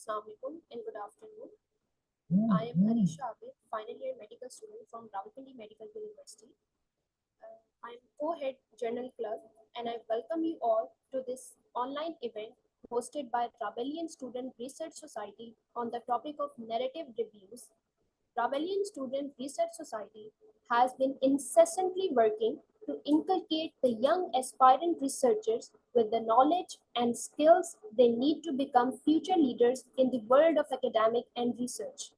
Assalamu alaikum and good afternoon. I am Arisha Abid, final year medical student from Rawalpindi Medical University. I am co-head Journal Club and I welcome you all to this online event hosted by Rawalian Student Research Society on the topic of narrative reviews. Rawalian Student Research Society has been incessantly working to inculcate the young aspirant researchers with the knowledge and skills they need to become future leaders in the world of academic and research.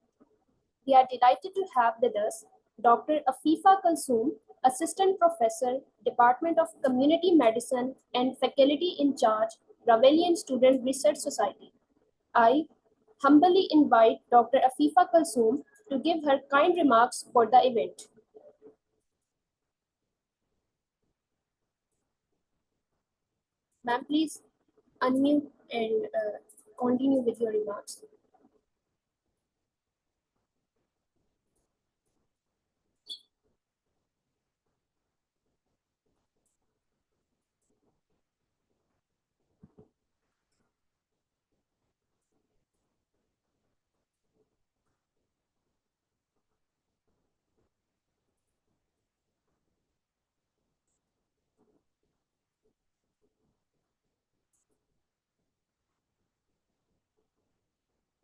We are delighted to have with us Dr. Afifa Kalsoom, Assistant Professor, Department of Community Medicine and Faculty in Charge, Rawalian Student Research Society. I humbly invite Dr. Afifa Kalsoom to give her kind remarks for the event. Ma'am, please unmute and continue with your remarks.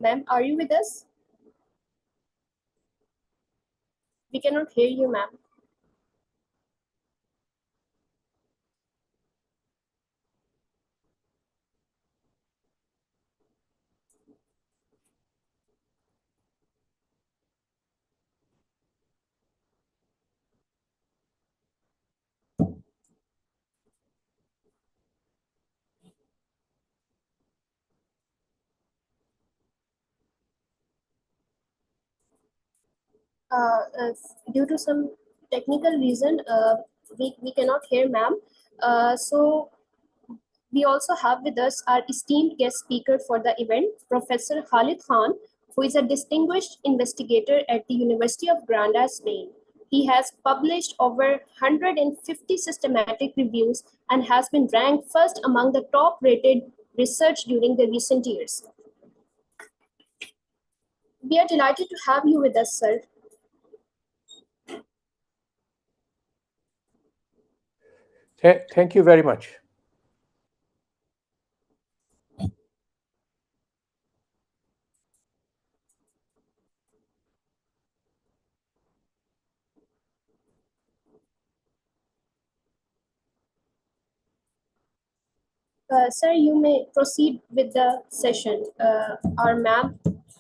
Ma'am, are you with us? We cannot hear you, ma'am. Due to some technical reason, we cannot hear ma'am. So we also have with us our esteemed guest speaker for the event, Professor Khalid Khan, who is a distinguished investigator at the University of Granada, Spain. He has published over 150 systematic reviews and has been ranked first among the top rated research during the recent years. We are delighted to have you with us, sir. Thank you very much. Sir, you may proceed with the session. Our ma'am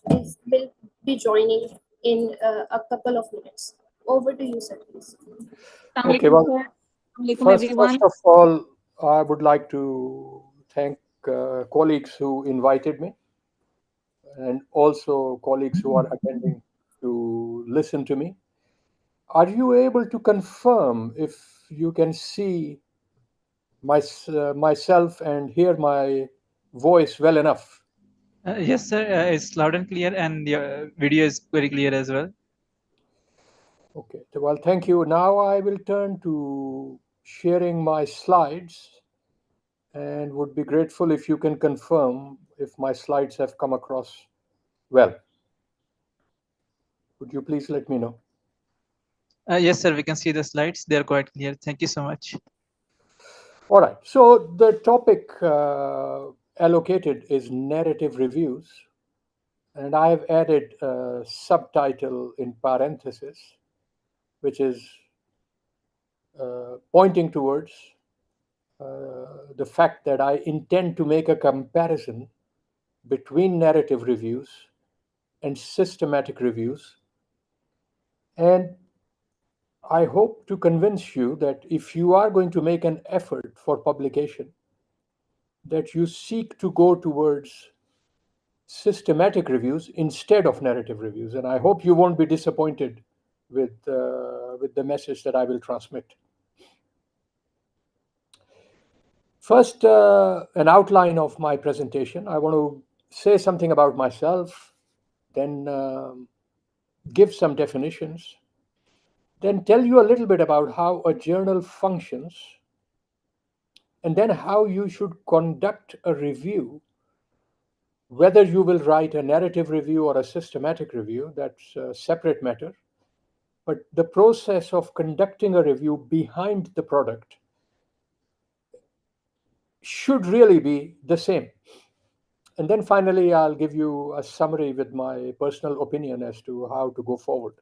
will be joining in a couple of minutes. Over to you, sir, please. Okay, well, first of all, I would like to thank colleagues who invited me and also colleagues who are attending to listen to me. Are you able to confirm if you can see myself and hear my voice well enough? Yes, sir. It's loud and clear, and your video is very clear as well. Okay, well, thank you. Now I will turn to sharing my slides and would be grateful if you can confirm if my slides have come across well. Would you please let me know? Yes, sir. We can see the slides. They are quite clear. Thank you so much. All right. So the topic allocated is narrative reviews, and I have added a subtitle in parenthesis, which is pointing towards the fact that I intend to make a comparison between narrative reviews and systematic reviews. And I hope to convince you that if you are going to make an effort for publication, that you seek to go towards systematic reviews instead of narrative reviews. And I hope you won't be disappointed with the message that I will transmit. First, an outline of my presentation. I want to say something about myself, then give some definitions, then tell you a little bit about how a journal functions, and then how you should conduct a review Whether you will write a narrative review or a systematic review, that's a separate matter. But the process of conducting a review behind the product should really be the same. And then finally, I'll give you a summary with my personal opinion as to how to go forward.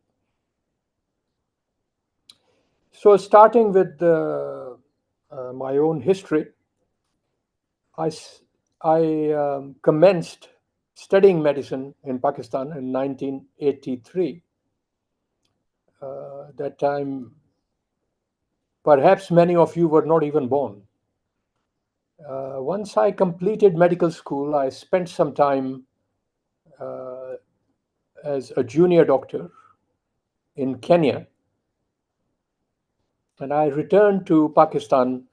So, starting with my own history, I commenced studying medicine in Pakistan in 1983. That time, perhaps many of you were not even born. Once I completed medical school, I spent some time uh, as a junior doctor in Kenya, and I returned to Pakistan,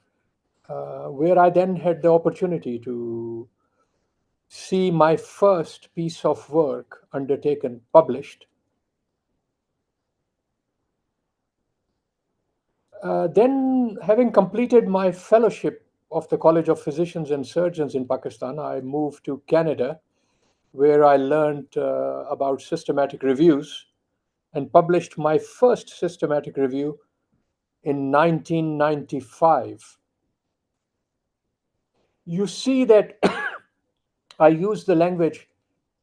where I then had the opportunity to see my first piece of work undertaken, published. Then, having completed my fellowship of the College of Physicians and Surgeons in Pakistan, I moved to Canada, where I learned about systematic reviews and published my first systematic review in 1995. You see that I use the language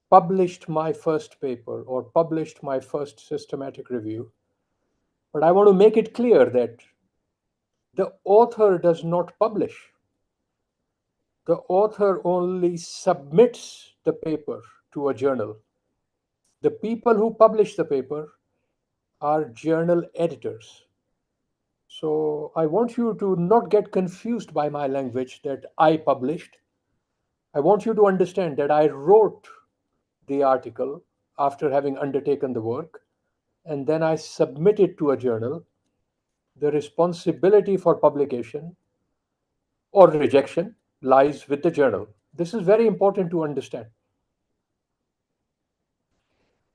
published my first paper or published my first systematic review, but I want to make it clear that the author does not publish. The author only submits the paper to a journal. The people who publish the paper are journal editors. So I want you to not get confused by my language that I published. I want you to understand that I wrote the article after having undertaken the work, and then I submit it to a journal. The responsibility for publication or rejection lies with the journal. This is very important to understand.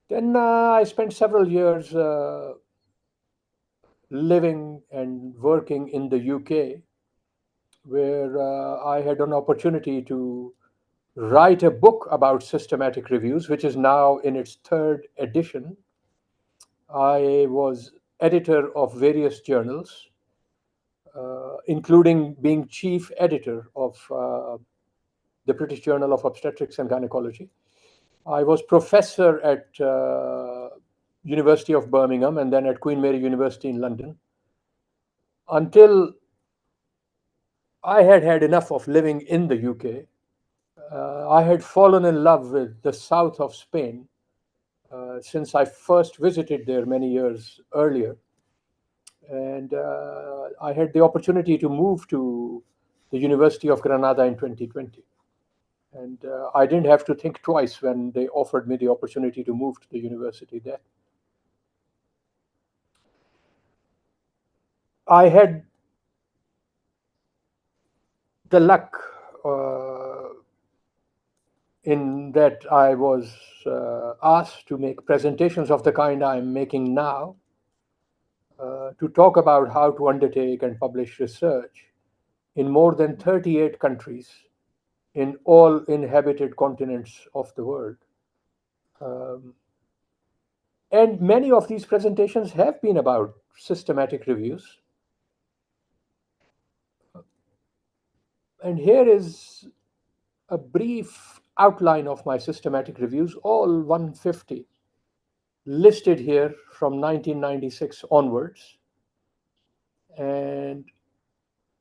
Then I spent several years living and working in the UK, where I had an opportunity to write a book about systematic reviews, which is now in its third edition. I was editor of various journals, including being chief editor of the British Journal of Obstetrics and Gynecology. I was professor at University of Birmingham and then at Queen Mary University in London until I had had enough of living in the UK. I had fallen in love with the south of Spain since I first visited there many years earlier. And I had the opportunity to move to the University of Granada in 2020. And I didn't have to think twice when they offered me the opportunity to move to the university there. I had the luck in that I was asked to make presentations of the kind I'm making now, to talk about how to undertake and publish research in more than 38 countries in all inhabited continents of the world. Um, and many of these presentations have been about systematic reviews. And here is a brief outline of my systematic reviews, all 150, listed here from 1996 onwards. And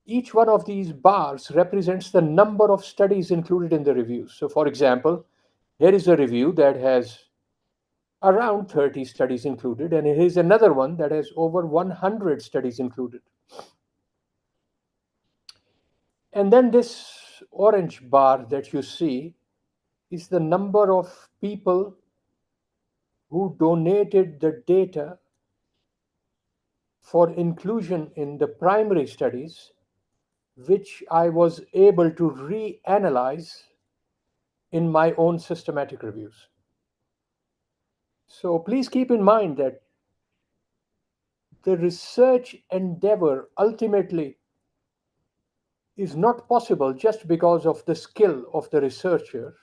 each one of these bars represents the number of studies included in the reviews. So, for example, here is a review that has around 30 studies included, and here is another one that has over 100 studies included. And then this orange bar that you see is the number of people who donated the data for inclusion in the primary studies, which I was able to reanalyze in my own systematic reviews. So please keep in mind that the research endeavor ultimately is not possible just because of the skill of the researcher,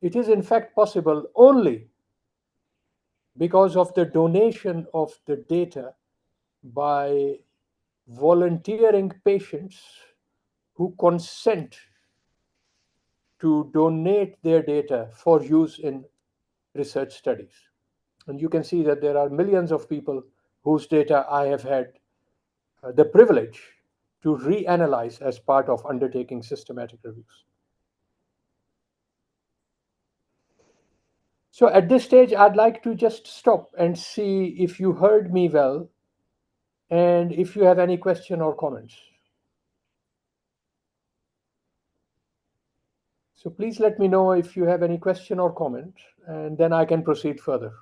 It is in fact possible only because of the donation of the data by volunteering patients who consent to donate their data for use in research studies. And you can see that there are millions of people whose data I have had the privilege to reanalyze as part of undertaking systematic reviews. So at this stage, I'd like to just stop and see if you heard me well and if you have any question or comments. So please let me know if you have any question or comment, and then I can proceed further.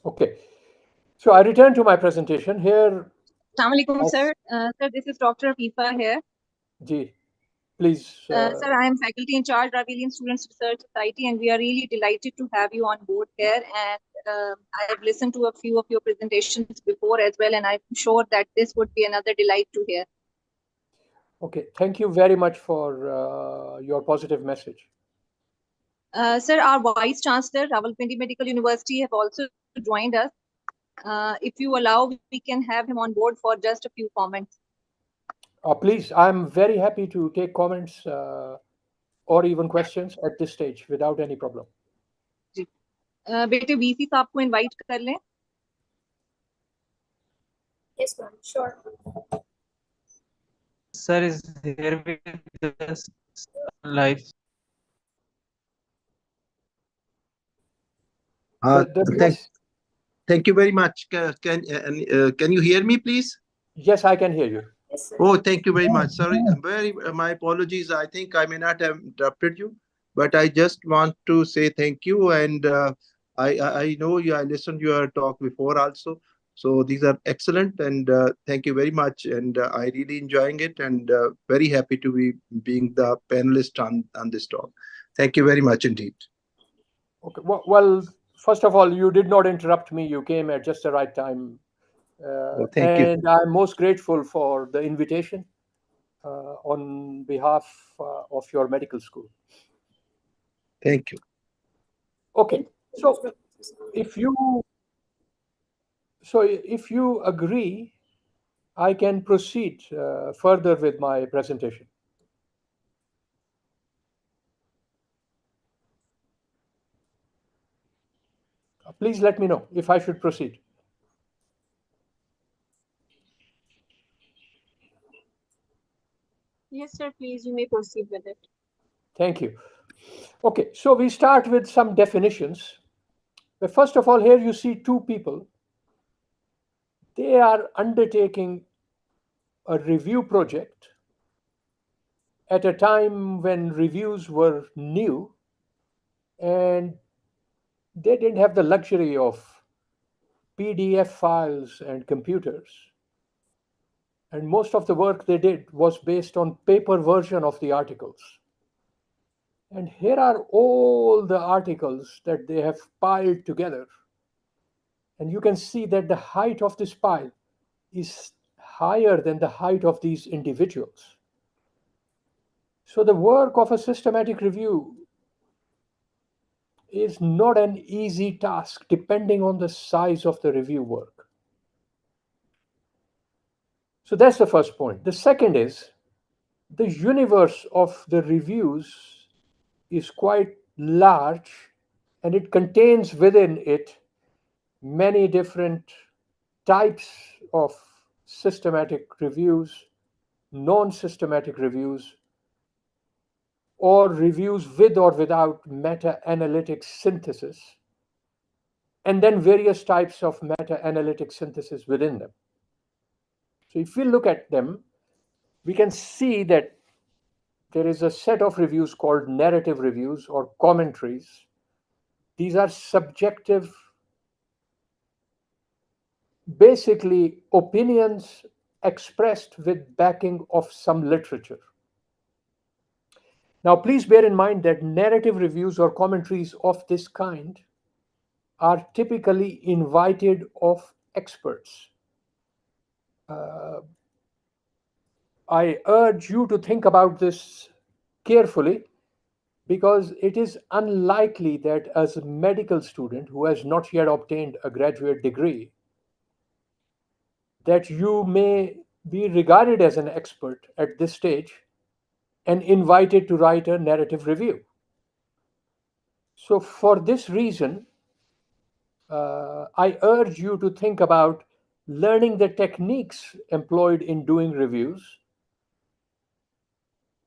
Okay, so I return to my presentation here. Assalamu alaikum, sir. Sir, this is Dr. Afifa here. Ji, please. Sir, I am faculty in charge, Ravellian Students Research Society, and we are really delighted to have you on board here. And I have listened to a few of your presentations before as well, and I'm sure that this would be another delight to hear. Okay, thank you very much for your positive message. Sir, our Vice Chancellor, Rawalpindi Medical University, have also joined us. If you allow, we can have him on board for just a few comments. Please, I'm very happy to take comments or even questions at this stage without any problem. बेटे VC साहब को invite कर लें. Yes, ma'am. Sure. Sir is here with us live. Thank you very much. Can you hear me, please? Yes, I can hear you. Yes, sir. Oh, thank you very much. Sorry, my apologies. I think I may not have interrupted you, but I just want to say thank you. And I know you. I listened to your talk before also. So these are excellent, and thank you very much. And I really enjoying it, and very happy to be being the panelist on this talk. Thank you very much indeed. Okay. Well, first of all, you did not interrupt me. You came at just the right time. Thank you. And I'm most grateful for the invitation on behalf of your medical school. Thank you. Okay. So if you agree, I can proceed further with my presentation. Please let me know if I should proceed. Yes, sir. Please, you may proceed with it. Thank you. Okay, so we start with some definitions. But first of all, here you see two people. They are undertaking a review project at a time when reviews were new and they didn't have the luxury of PDF files and computers. And most of the work they did was based on paper version of the articles. And here are all the articles that they have piled together. And you can see that the height of this pile is higher than the height of these individuals. So the work of a systematic review is not an easy task depending on the size of the review work. So that's the first point. The second is the universe of the reviews is quite large and it contains within it many different types of systematic reviews, non-systematic reviews, or reviews with or without meta-analytic synthesis, and then various types of meta-analytic synthesis within them. So if we look at them, we can see that there is a set of reviews called narrative reviews or commentaries. These are subjective, basically opinions expressed with backing of some literature. Now, please bear in mind that narrative reviews or commentaries of this kind are typically invited of experts. I urge you to think about this carefully, because it is unlikely that as a medical student who has not yet obtained a graduate degree, that you may be regarded as an expert at this stage and invited to write a narrative review. So for this reason, I urge you to think about learning the techniques employed in doing reviews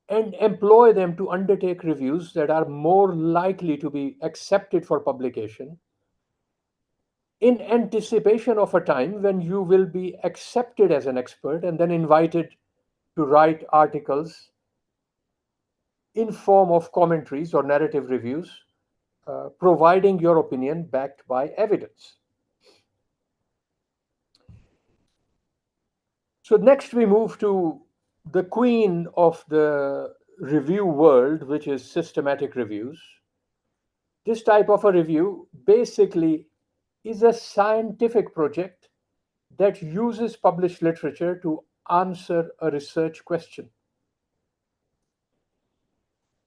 and employ them to undertake reviews that are more likely to be accepted for publication, in anticipation of a time when you will be accepted as an expert and then invited to write articles in form of commentaries or narrative reviews, providing your opinion backed by evidence. So next we move to the queen of the review world, which is systematic reviews. This type of a review basically is a scientific project that uses published literature to answer a research question.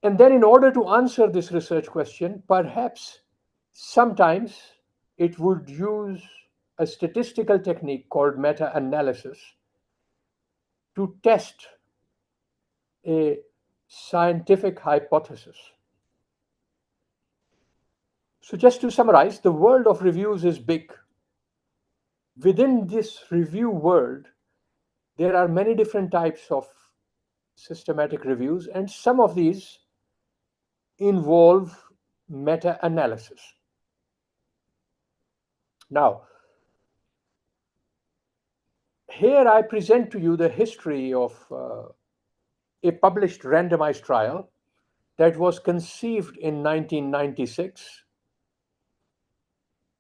And then in order to answer this research question, perhaps sometimes it would use a statistical technique called meta-analysis to test a scientific hypothesis. So just to summarize, the world of reviews is big. Within this review world, there are many different types of systematic reviews, and some of these involve meta-analysis. Now, here I present to you the history of a published randomized trial that was conceived in 1996.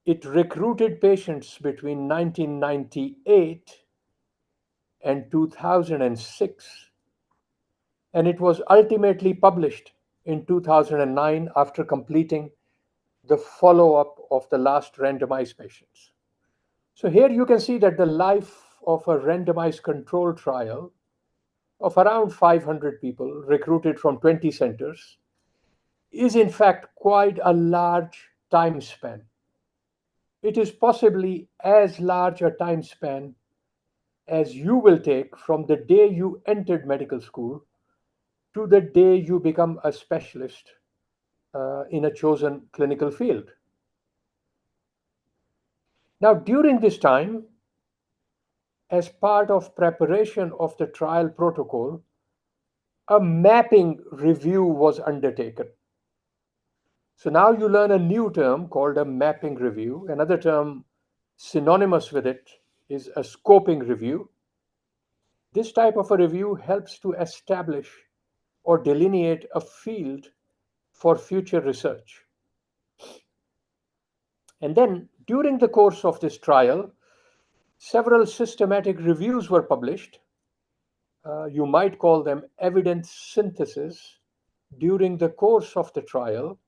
It recruited patients between 1998 and 2006, and it was ultimately published in 2009 after completing the follow-up of the last randomized patients. So here you can see that the life of a randomized control trial of around 500 people recruited from 20 centers is in fact quite a large time span. It is possibly as large a time span as you will take from the day you entered medical school to the day you become a specialist in a chosen clinical field. Now, during this time, as part of preparation of the trial protocol, a mapping review was undertaken. So now you learn a new term called a mapping review. Another term synonymous with it is a scoping review. This type of a review helps to establish or delineate a field for future research. And then during the course of this trial, several systematic reviews were published. You might call them evidence synthesis during the course of the trial,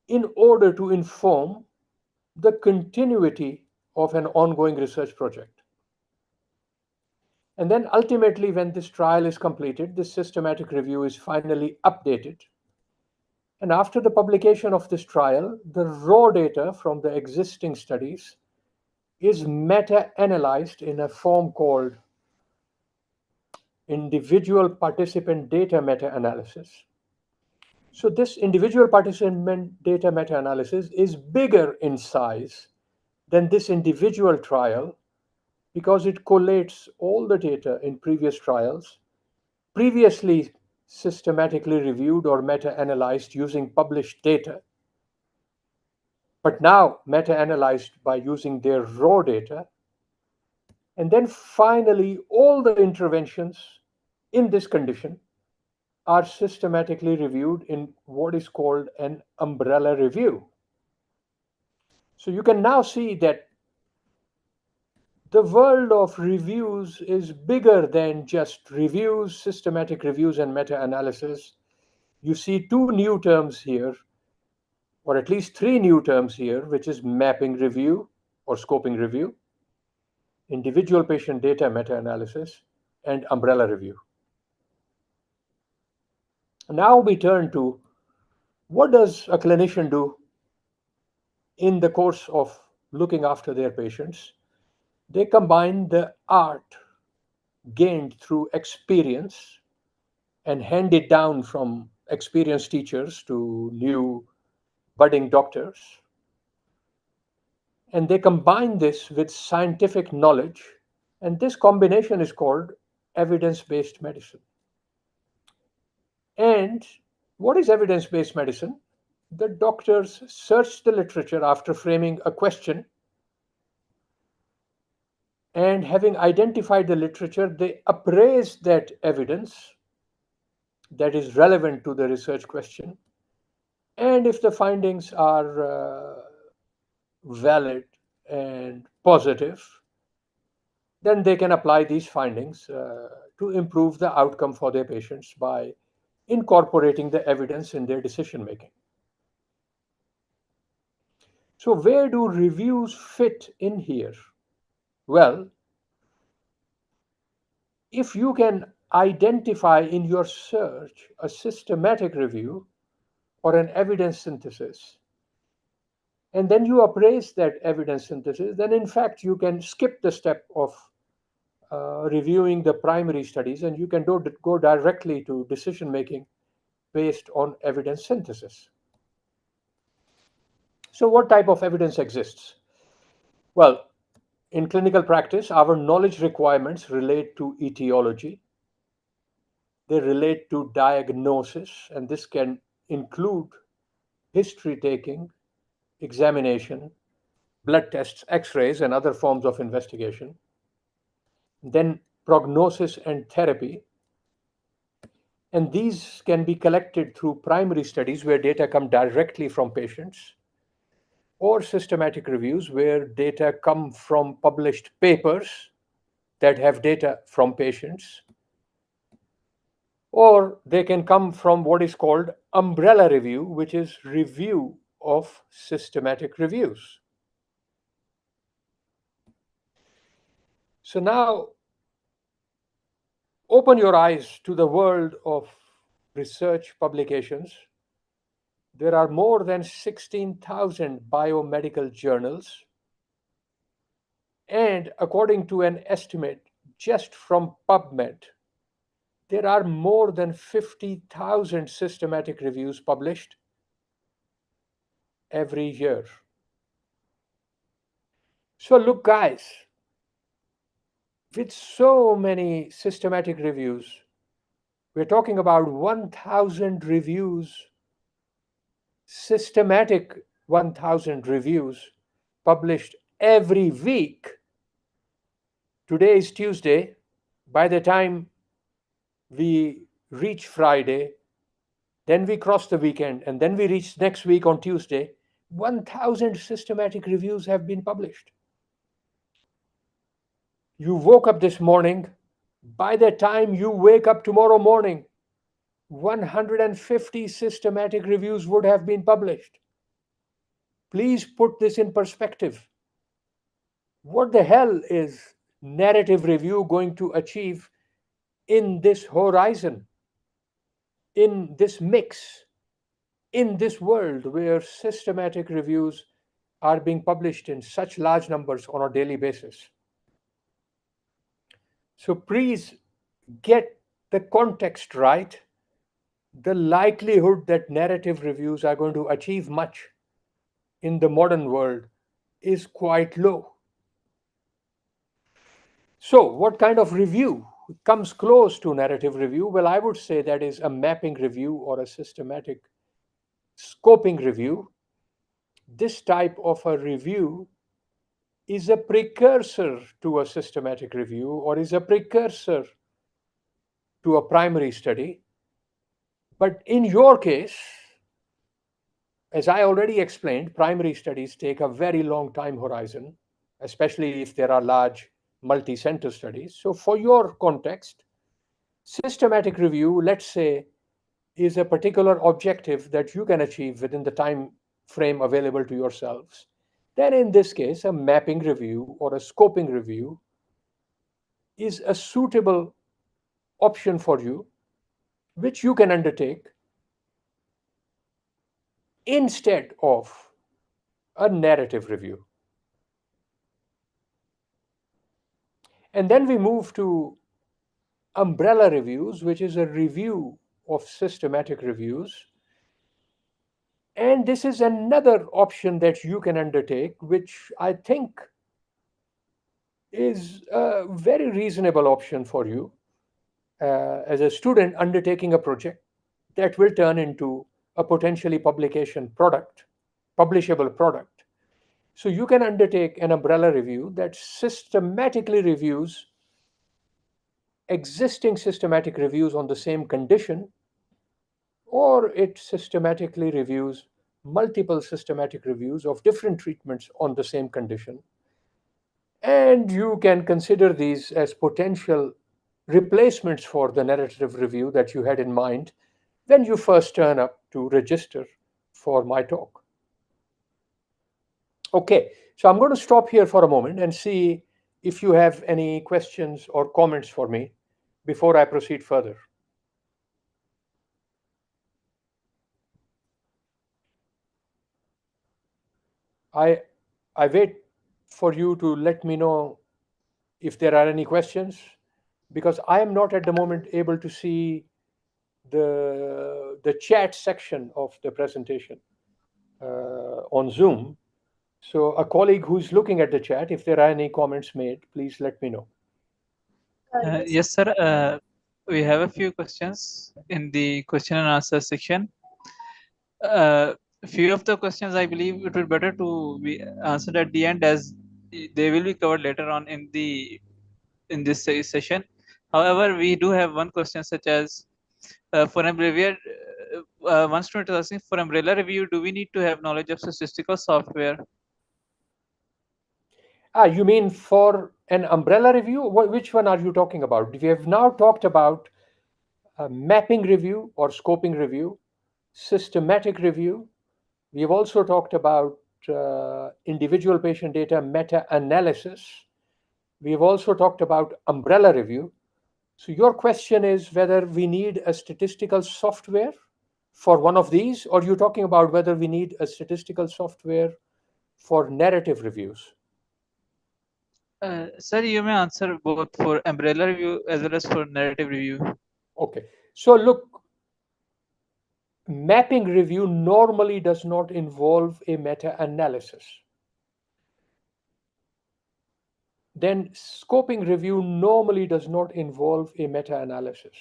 in order to inform the continuity of an ongoing research project. And then ultimately, when this trial is completed, this systematic review is finally updated. And after the publication of this trial, the raw data from the existing studies is meta-analyzed in a form called individual participant data meta-analysis. So this individual participant data meta-analysis is bigger in size than this individual trial, because it collates all the data in previous trials, previously systematically reviewed or meta-analyzed using published data, but now meta-analyzed by using their raw data. And then finally, all the interventions in this condition are systematically reviewed in what is called an umbrella review. So you can now see that the world of reviews is bigger than just reviews, systematic reviews, and meta-analysis. You see two new terms here, or at least three new terms here, which is mapping review or scoping review, individual patient data meta-analysis, and umbrella review. Now we turn to what does a clinician do in the course of looking after their patients. They combine the art gained through experience and handed down from experienced teachers to new budding doctors. And they combine this with scientific knowledge, and this combination is called evidence-based medicine. And what is evidence-based medicine? The doctors search the literature after framing a question, and having identified the literature, they appraise that evidence that is relevant to the research question. And if the findings are valid and positive, then they can apply these findings to improve the outcome for their patients by incorporating the evidence in their decision making. So, where do reviews fit in here? Well, if you can identify in your search a systematic review or an evidence synthesis, and then you appraise that evidence synthesis, then in fact you can skip the step of reviewing the primary studies, and you can go directly to decision making based on evidence synthesis. So, what type of evidence exists? Well, in clinical practice, our knowledge requirements relate to etiology, they relate to diagnosis, and this can include history taking, examination, blood tests, x rays, and other forms of investigation. Then, prognosis and therapy. And these can be collected through primary studies where data come directly from patients, or systematic reviews where data come from published papers that have data from patients, or they can come from what is called umbrella review, which is review of systematic reviews. So now open your eyes to the world of research publications. There are more than 16,000 biomedical journals, and according to an estimate just from PubMed, there are more than 50,000 systematic reviews published every year. So look, guys, with so many systematic reviews, we're talking about 1,000 reviews, systematic 1,000 reviews published every week. Today is Tuesday. By the time we reach Friday, then we cross the weekend, and then we reach next week on Tuesday, 1,000 systematic reviews have been published. You woke up this morning. By the time you wake up tomorrow morning, 150 systematic reviews would have been published. Please put this in perspective. What the hell is narrative review going to achieve in this horizon, in this mix, in this world where systematic reviews are being published in such large numbers on a daily basis? So please get the context right. The likelihood that narrative reviews are going to achieve much in the modern world is quite low. So, what kind of review comes close to narrative review? Well, I would say that is a mapping review or a systematic scoping review. This type of a review is a precursor to a systematic review, or is a precursor to a primary study. But in your case, as I already explained, primary studies take a very long time horizon, especially if there are large multi-center studies. So for your context, systematic review, let's say, is a particular objective that you can achieve within the time frame available to yourselves. Then in this case, a mapping review or a scoping review is a suitable option for you, which you can undertake instead of a narrative review. And then we move to umbrella reviews, which is a review of systematic reviews. And this is another option that you can undertake, which I think is a very reasonable option for you as a student undertaking a project that will turn into a potentially publishable product. So you can undertake an umbrella review that systematically reviews existing systematic reviews on the same condition, or it systematically reviews multiple systematic reviews of different treatments on the same condition. And you can consider these as potential replacements for the narrative review that you had in mind when you first turn up to register for my talk. Okay, so I'm going to stop here for a moment and see if you have any questions or comments for me before I proceed further. I wait for you to let me know if there are any questions, because I am not at the moment able to see the chat section of the presentation on Zoom. So a colleague who's looking at the chat, if there are any comments made, please let me know. Yes, sir. We have a few questions in the question and answer section. A few of the questions, I believe it would be better to be answered at the end, as they will be covered later on in this session. However, we do have one question, such as for umbrella, one student is asking, for umbrella review, do we need to have knowledge of statistical software? You mean for an umbrella review? Which one are you talking about? We have now talked about mapping review or scoping review, systematic review. We have also talked about individual patient data meta-analysis. We have also talked about umbrella review. So your question is whether we need a statistical software for one of these, or you're talking about whether we need a statistical software for narrative reviews? Sir, you may answer both for umbrella review as well as for narrative review. Okay. So look, mapping review normally does not involve a meta-analysis. Then scoping review normally does not involve a meta-analysis.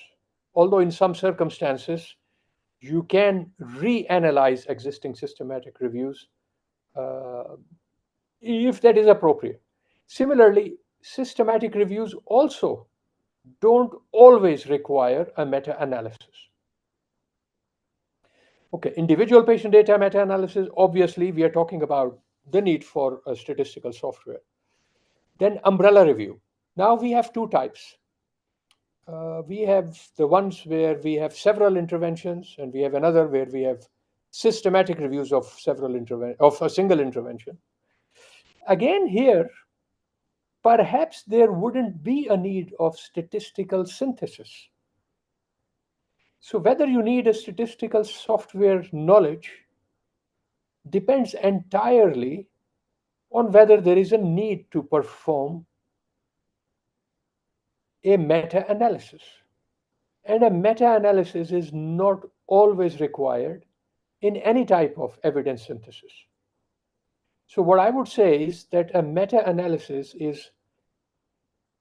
Although in some circumstances, you can reanalyze existing systematic reviews if that is appropriate. Similarly, systematic reviews also don't always require a meta-analysis. Okay, individual patient data meta-analysis, obviously we are talking about the need for a statistical software. Then umbrella review. Now we have two types. We have the ones where we have several interventions, and we have another where we have systematic reviews of a single intervention. Again, here, perhaps there wouldn't be a need of statistical synthesis. So whether you need a statistical software knowledge depends entirely on whether there is a need to perform a meta-analysis. And a meta-analysis is not always required in any type of evidence synthesis. So what I would say is that a meta-analysis is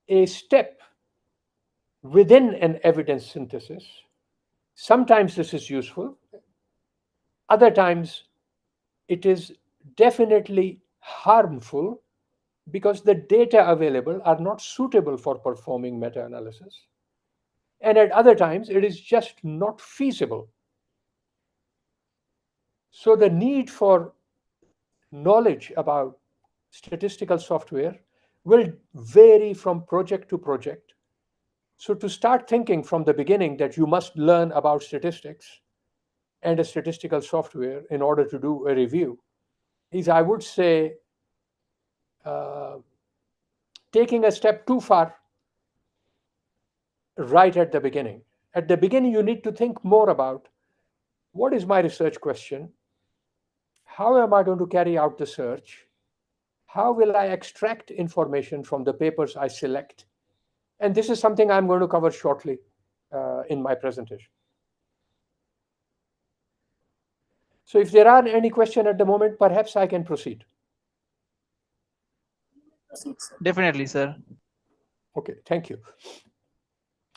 a step within an evidence synthesis. Sometimes this is useful. Other times it is definitely harmful because the data available are not suitable for performing meta-analysis. And at other times, it is just not feasible. So the need for knowledge about statistical software will vary from project to project. So to start thinking from the beginning that you must learn about statistics and a statistical software in order to do a review is, I would say, taking a step too far right at the beginning. At the beginning, you need to think more about what is my research question? How am I going to carry out the search? How will I extract information from the papers I select? And this is something I'm going to cover shortly in my presentation. So if there are any questions at the moment, perhaps I can proceed. Proceed, sir. Definitely, sir. Okay, thank you.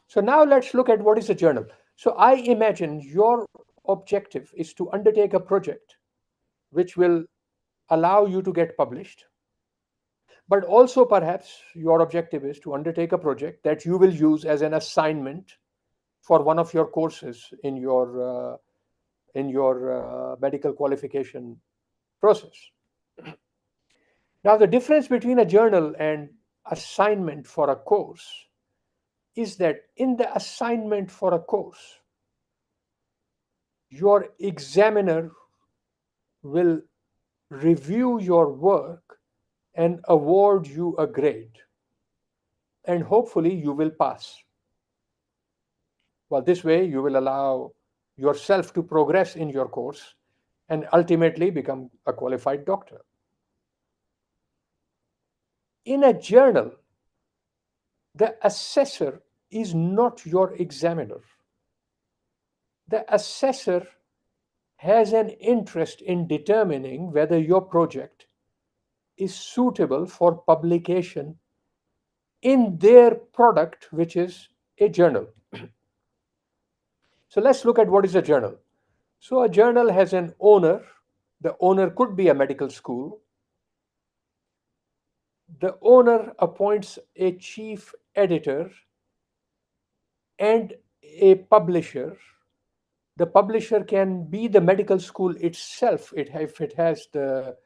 So now let's look at what is a journal. So I imagine your objective is to undertake a project which will allow you to get published. But also perhaps your objective is to undertake a project that you will use as an assignment for one of your courses in your medical qualification process. Now, the difference between a journal and assignment for a course is that in the assignment for a course, your examiner will review your work and award you a grade. And hopefully you will pass. Well, this way you will allow yourself to progress in your course and ultimately become a qualified doctor. In a journal, the assessor is not your examiner. The assessor has an interest in determining whether your project is suitable for publication in their product, which is a journal. So let's look at what is a journal. So a journal has an owner. The owner could be a medical school. The owner appoints a chief editor and a publisher. The publisher can be the medical school itself if it has the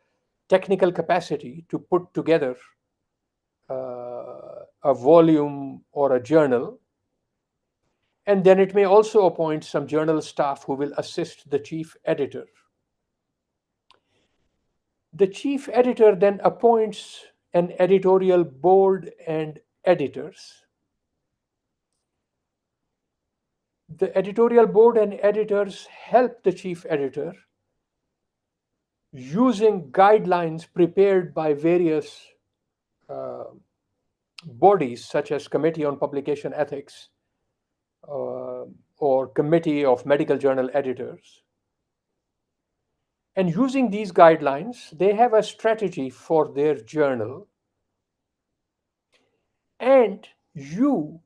technical capacity to put together a volume or a journal. And then it may also appoint some journal staff who will assist the chief editor. The chief editor then appoints an editorial board and editors. The editorial board and editors help the chief editor using guidelines prepared by various bodies such as Committee on Publication Ethics or Committee of Medical Journal Editors. And using these guidelines, they have a strategy for their journal. And you,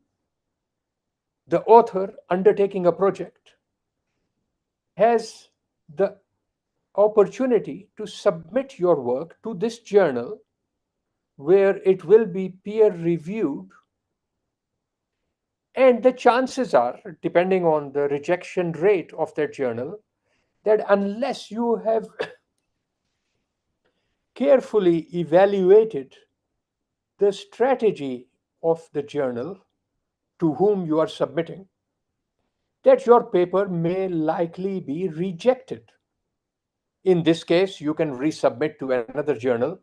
the author undertaking a project, has the opportunity to submit your work to this journal where it will be peer reviewed. And the chances are, depending on the rejection rate of that journal, that unless you have carefully evaluated the strategy of the journal to whom you are submitting, that your paper may likely be rejected. In this case, you can resubmit to another journal.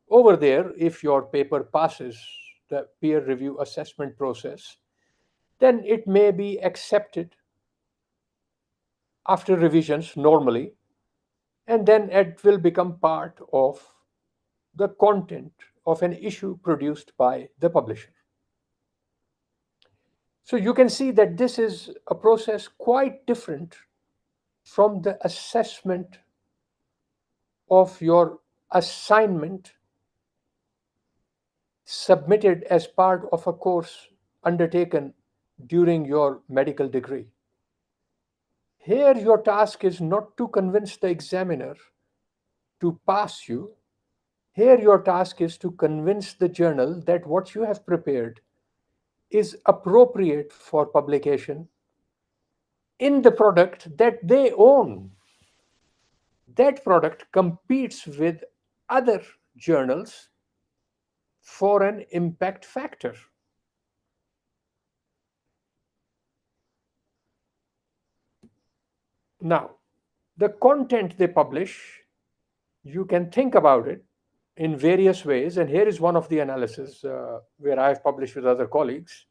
Over there, if your paper passes the peer review assessment process, then it may be accepted after revisions normally, and then it will become part of the content of an issue produced by the publisher. So you can see that this is a process quite different from the assessment of your assignment submitted as part of a course undertaken during your medical degree. Here, your task is not to convince the examiner to pass you. Here, your task is to convince the journal that what you have prepared is appropriate for publication in the product that they own. That product competes with other journals for an impact factor. Now, the content they publish, you can think about it in various ways. And here is one of the analysis where I've published with other colleagues.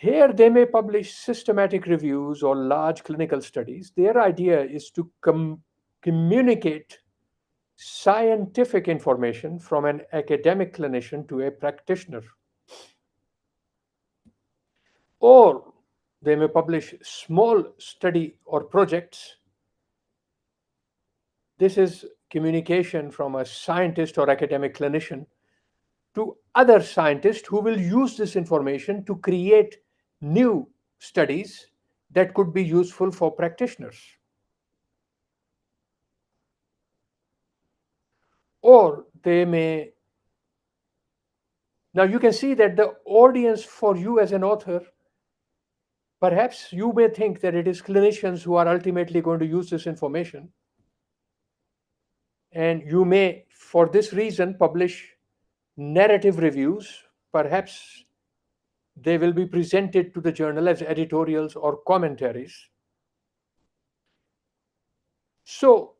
Here, they may publish systematic reviews or large clinical studies. Their idea is to communicate scientific information from an academic clinician to a practitioner. Or they may publish small study or projects. This is communication from a scientist or academic clinician to other scientists who will use this information to create new studies that could be useful for practitioners. Or they may, now you can see that the audience for you as an author, perhaps you may think that it is clinicians who are ultimately going to use this information. And you may, for this reason, publish narrative reviews. Perhaps they will be presented to the journal as editorials or commentaries. So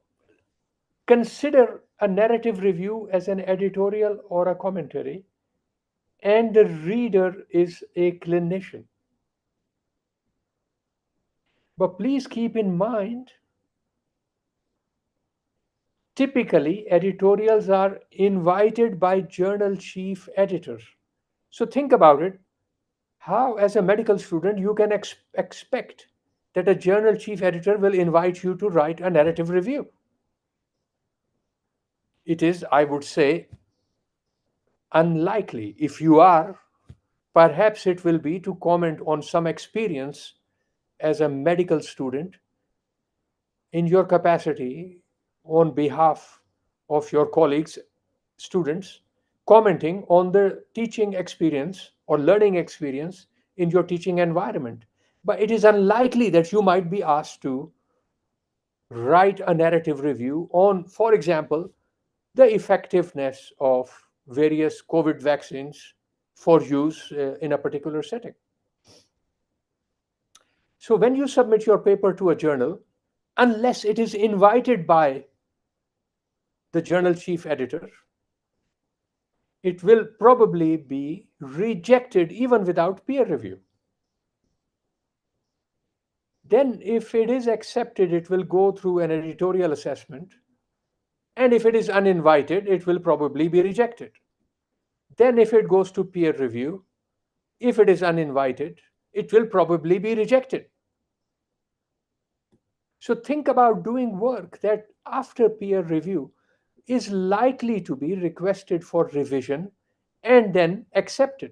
consider a narrative review as an editorial or a commentary, and the reader is a clinician. But please keep in mind, typically editorials are invited by journal chief editor. So think about it. How, as a medical student, you can expect that a journal chief editor will invite you to write a narrative review? It is, I would say, unlikely. If you are, perhaps it will be to comment on some experience as a medical student in your capacity on behalf of your colleagues, students, commenting on the teaching experience or learning experience in your teaching environment. But it is unlikely that you might be asked to write a narrative review on, for example, the effectiveness of various COVID vaccines for use in a particular setting. So when you submit your paper to a journal, unless it is invited by the journal chief editor, it will probably be rejected even without peer review. Then if it is accepted, it will go through an editorial assessment. And if it is uninvited, it will probably be rejected. Then if it goes to peer review, if it is uninvited, it will probably be rejected. So think about doing work that after peer review is likely to be requested for revision and then accepted.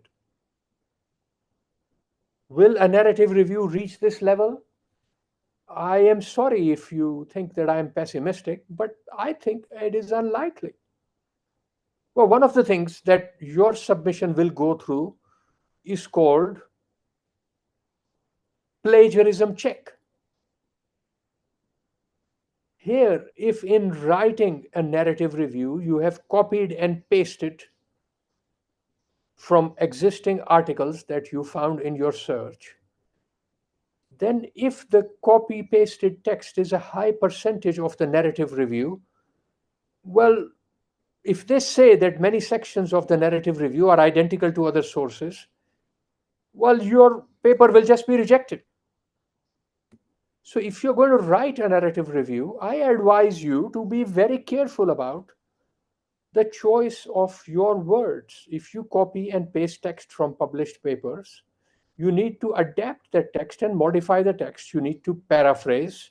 Will a narrative review reach this level? I am sorry if you think that I am pessimistic, but I think it is unlikely. Well, one of the things that your submission will go through is called plagiarism check. Here, if in writing a narrative review, you have copied and pasted from existing articles that you found in your search, then if the copy pasted text is a high percentage of the narrative review, well, if they say that many sections of the narrative review are identical to other sources, well, your paper will just be rejected. So if you're going to write a narrative review, I advise you to be very careful about the choice of your words. If you copy and paste text from published papers, you need to adapt the text and modify the text. You need to paraphrase.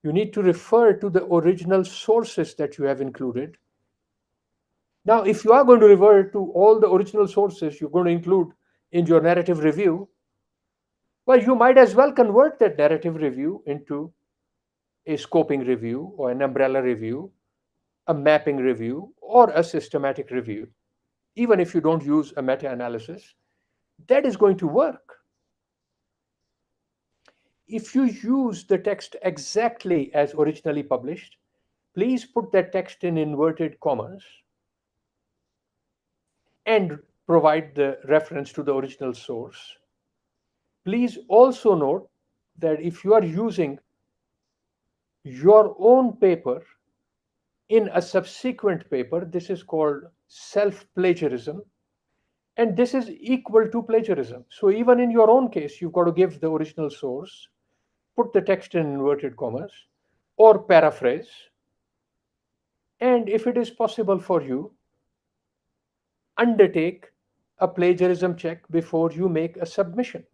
You need to refer to the original sources that you have included. Now, if you are going to revert to all the original sources you're going to include in your narrative review, well, you might as well convert that narrative review into a scoping review or an umbrella review, a mapping review, or a systematic review. Even if you don't use a meta-analysis, that is going to work. If you use the text exactly as originally published, please put that text in inverted commas and provide the reference to the original source. Please also note that if you are using your own paper in a subsequent paper, this is called self-plagiarism, And this is equal to plagiarism. So even in your own case, you've got to give the original source, put the text in inverted commas, or paraphrase. And if it is possible for you, undertake a plagiarism check before you make a submission.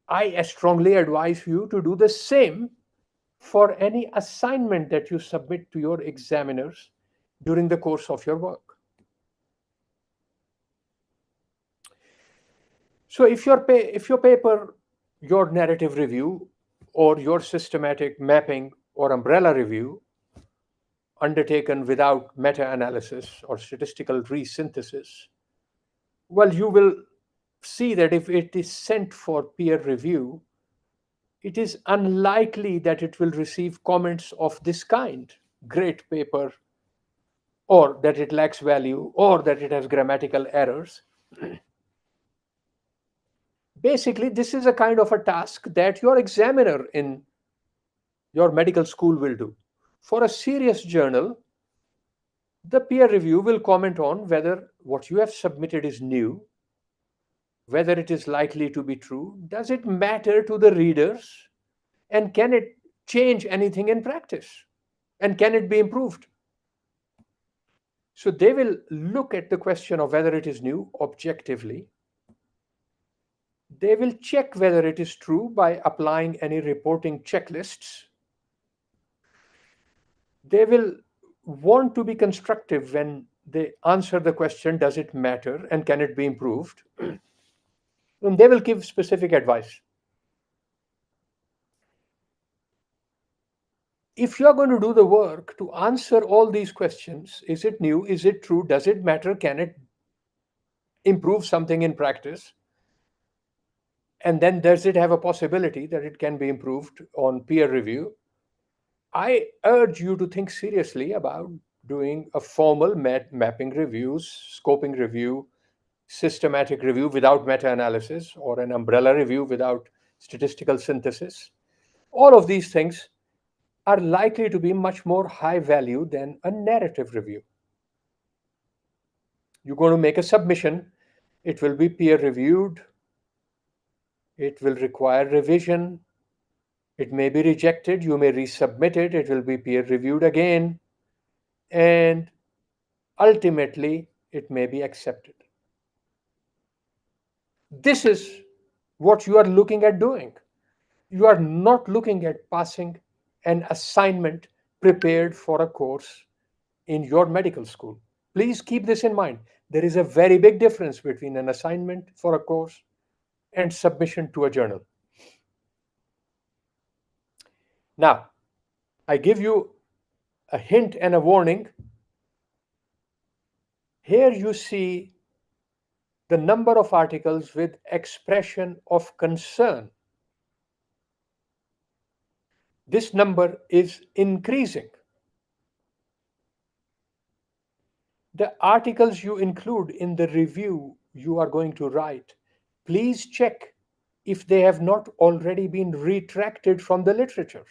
I strongly advise you to do the same for any assignment that you submit to your examiners during the course of your work. So if your paper, your narrative review, or your systematic mapping or umbrella review undertaken without meta-analysis or statistical resynthesis, well, you will see that if it is sent for peer review, it is unlikely that it will receive comments of this kind: great paper, or that it lacks value, or that it has grammatical errors. Basically, this is a kind of a task that your examiner in your medical school will do. For a serious journal, the peer review will comment on whether what you have submitted is new, whether it is likely to be true, does it matter to the readers, and can it change anything in practice, and can it be improved? So they will look at the question of whether it is new objectively. They will check whether it is true by applying any reporting checklists. They will want to be constructive when they answer the question, does it matter and can it be improved? And they will give specific advice. If you're going to do the work to answer all these questions, is it new, is it true, does it matter, can it improve something in practice, and then does it have a possibility that it can be improved on peer review, I urge you to think seriously about doing a formal mapping reviews, scoping review, systematic review without meta-analysis, or an umbrella review without statistical synthesis. All of these things are likely to be much more high value than a narrative review. You're going to make a submission, it will be peer reviewed, it will require revision, it may be rejected, you may resubmit it, it will be peer reviewed again, and ultimately it may be accepted. This is what you are looking at doing. You are not looking at passing an assignment prepared for a course in your medical school. Please keep this in mind. There is a very big difference between an assignment for a course and submission to a journal. Now, I give you a hint and a warning. Here you see the number of articles with expression of concern. This number is increasing. The articles you include in the review you are going to write, please check if they have not already been retracted from the literature.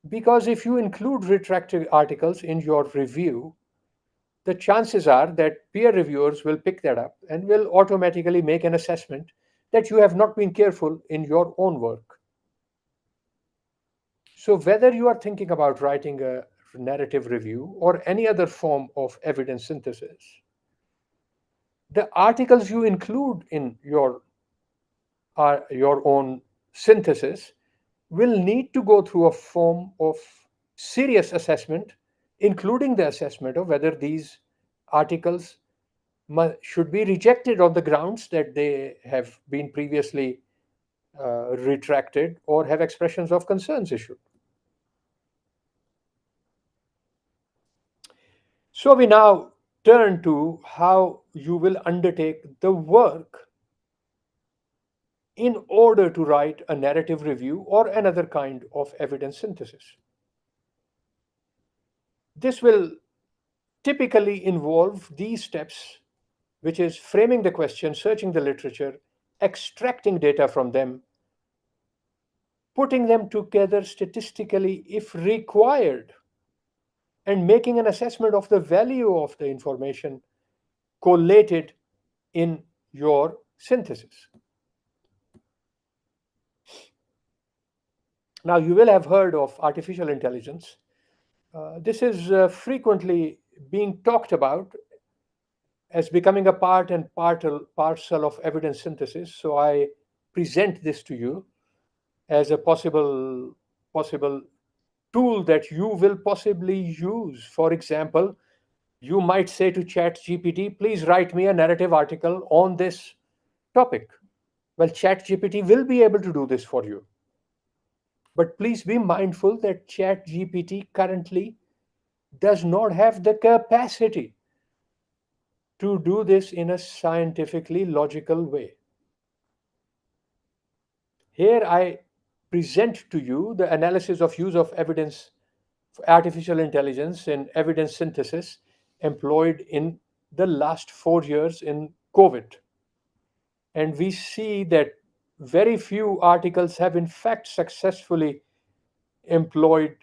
Because if you include retracted articles in your review, the chances are that peer reviewers will pick that up and will automatically make an assessment that you have not been careful in your own work. So whether you are thinking about writing a narrative review or any other form of evidence synthesis, the articles you include in your own synthesis will need to go through a form of serious assessment, including the assessment of whether these articles should be rejected on the grounds that they have been previously retracted or have expressions of concerns issued. So we now turn to how you will undertake the work in order to write a narrative review or another kind of evidence synthesis. This will typically involve these steps, which is framing the question, searching the literature, extracting data from them, putting them together statistically if required, and making an assessment of the value of the information collated in your synthesis. Now, you will have heard of artificial intelligence. This is frequently being talked about as becoming a part and parcel of evidence synthesis. So I present this to you as a possible tool that you will possibly use. For example, you might say to ChatGPT, please write me a narrative article on this topic. Well, ChatGPT will be able to do this for you. But please be mindful that ChatGPT currently does not have the capacity to do this in a scientifically logical way. Here I present to you the analysis of use of evidence for artificial intelligence in evidence synthesis employed in the last 4 years in COVID. And we see that very few articles have in fact successfully employed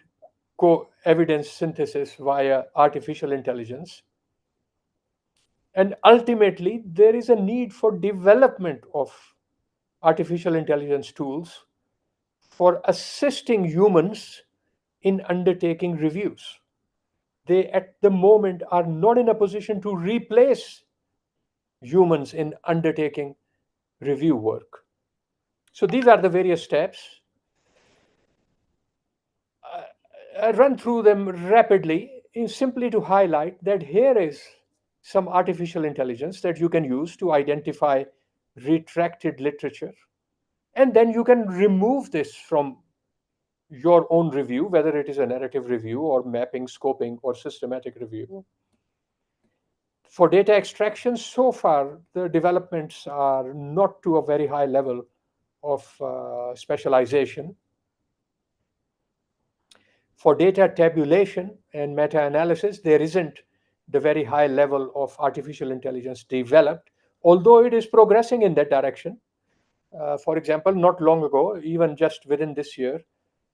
evidence synthesis via artificial intelligence. And ultimately, there is a need for development of artificial intelligence tools for assisting humans in undertaking reviews. They, at the moment, are not in a position to replace humans in undertaking review work. So these are the various steps. I run through them rapidly simply to highlight that here is some artificial intelligence that you can use to identify retracted literature. And then you can remove this from your own review, whether it is a narrative review or mapping, scoping, or systematic review. For data extraction, so far, the developments are not to a very high level of specialization. For data tabulation and meta-analysis, there isn't the very high level of artificial intelligence developed, although it is progressing in that direction. For example, not long ago, even just within this year,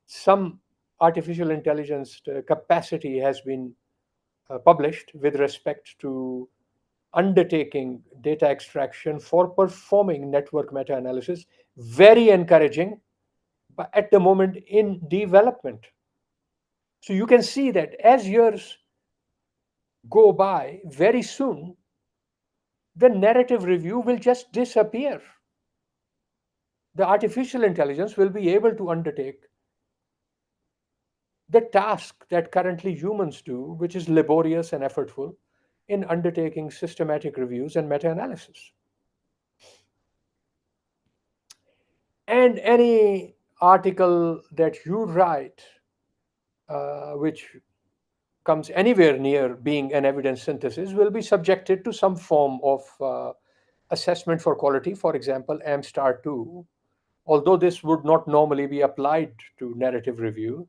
some artificial intelligence capacity has been published with respect to undertaking data extraction for performing network meta-analysis. Very encouraging, but at the moment in development. So you can see that as years go by, very soon, the narrative review will just disappear. The artificial intelligence will be able to undertake the task that currently humans do, which is laborious and effortful, in undertaking systematic reviews and meta-analysis. And any article that you write, which comes anywhere near being an evidence synthesis, will be subjected to some form of assessment for quality, for example, AMSTAR 2, although this would not normally be applied to narrative review.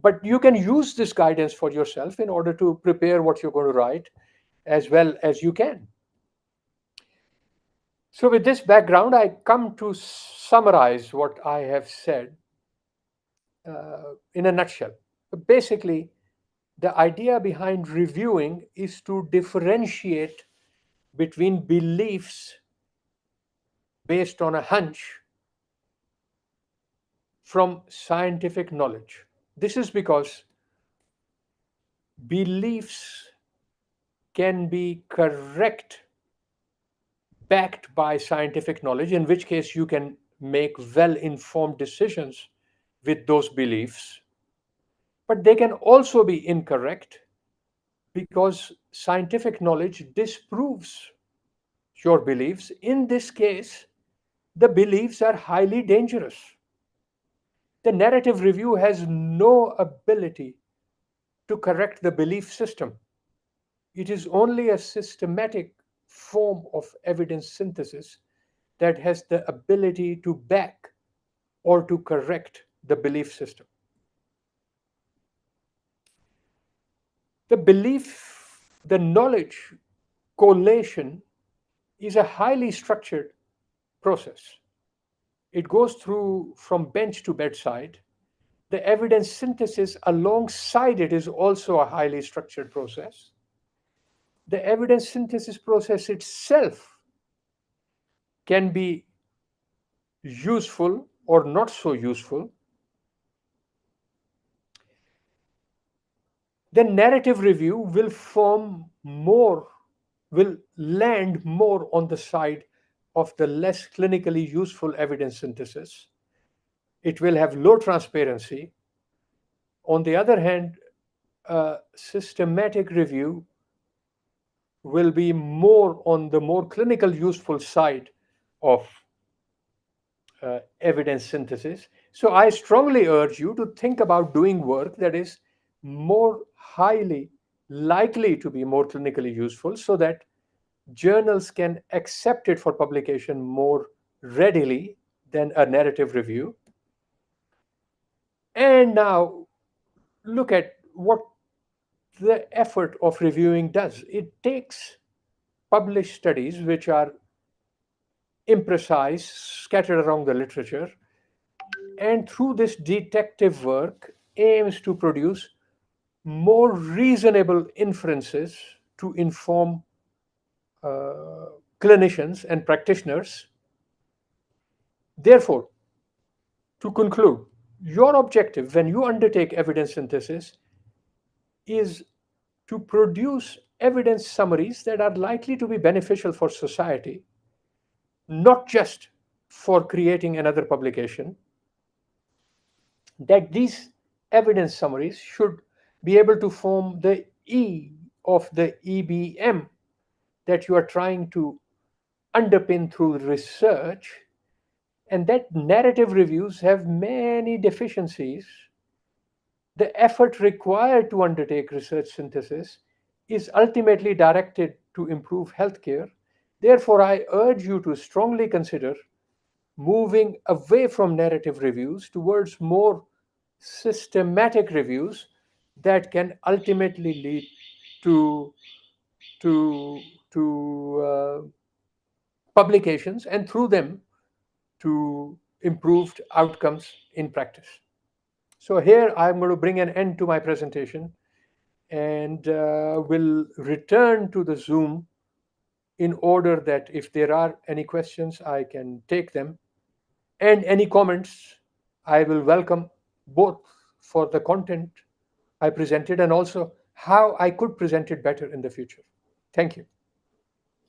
But you can use this guidance for yourself in order to prepare what you're going to write as well as you can. So with this background, I come to summarize what I have said in a nutshell. Basically, the idea behind reviewing is to differentiate between beliefs based on a hunch from scientific knowledge. This is because beliefs can be correct, backed by scientific knowledge, in which case you can make well-informed decisions with those beliefs. But they can also be incorrect because scientific knowledge disproves your beliefs. In this case, the beliefs are highly dangerous. The narrative review has no ability to correct the belief system. It is only a systematic form of evidence synthesis that has the ability to back or to correct the belief system. The belief, the knowledge collation is a highly structured process. It goes through from bench to bedside. The evidence synthesis alongside it is also a highly structured process. the evidence synthesis process itself can be useful or not so useful, then narrative review will land more on the side of the less clinically useful evidence synthesis. It will have low transparency. On the other hand, systematic review will be more on the more clinical useful side of evidence synthesis. So I strongly urge you to think about doing work that is more highly likely to be more clinically useful so that journals can accept it for publication more readily than a narrative review. And now look at what the effort of reviewing does. It takes published studies which are imprecise, scattered around the literature, and through this detective work aims to produce more reasonable inferences to inform clinicians and practitioners. Therefore, to conclude, your objective when you undertake evidence synthesis is to produce evidence summaries that are likely to be beneficial for society, not just for creating another publication. That these evidence summaries should be able to form the E of the EBM that you are trying to underpin through research, and that narrative reviews have many deficiencies. The effort required to undertake research synthesis is ultimately directed to improve healthcare. Therefore, I urge you to strongly consider moving away from narrative reviews towards more systematic reviews that can ultimately lead to to publications, and through them to improved outcomes in practice. So here I'm going to bring an end to my presentation and will return to the Zoom in order that if there are any questions, I can take them, and any comments I will welcome, both for the content I presented and also how I could present it better in the future. Thank you.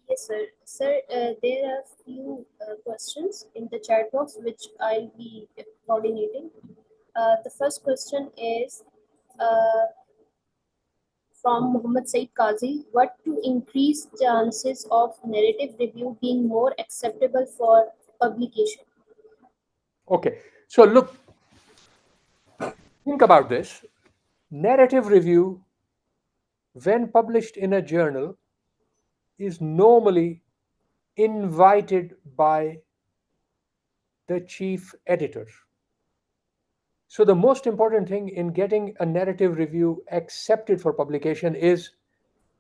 Yes, sir. Sir, there are few questions in the chat box which I'll be coordinating. The first question is from Muhammad Said Qazi. What to increase chances of narrative review being more acceptable for publication? Okay, so look, think about this. Narrative review, when published in a journal, is normally invited by the chief editor. So the most important thing in getting a narrative review accepted for publication is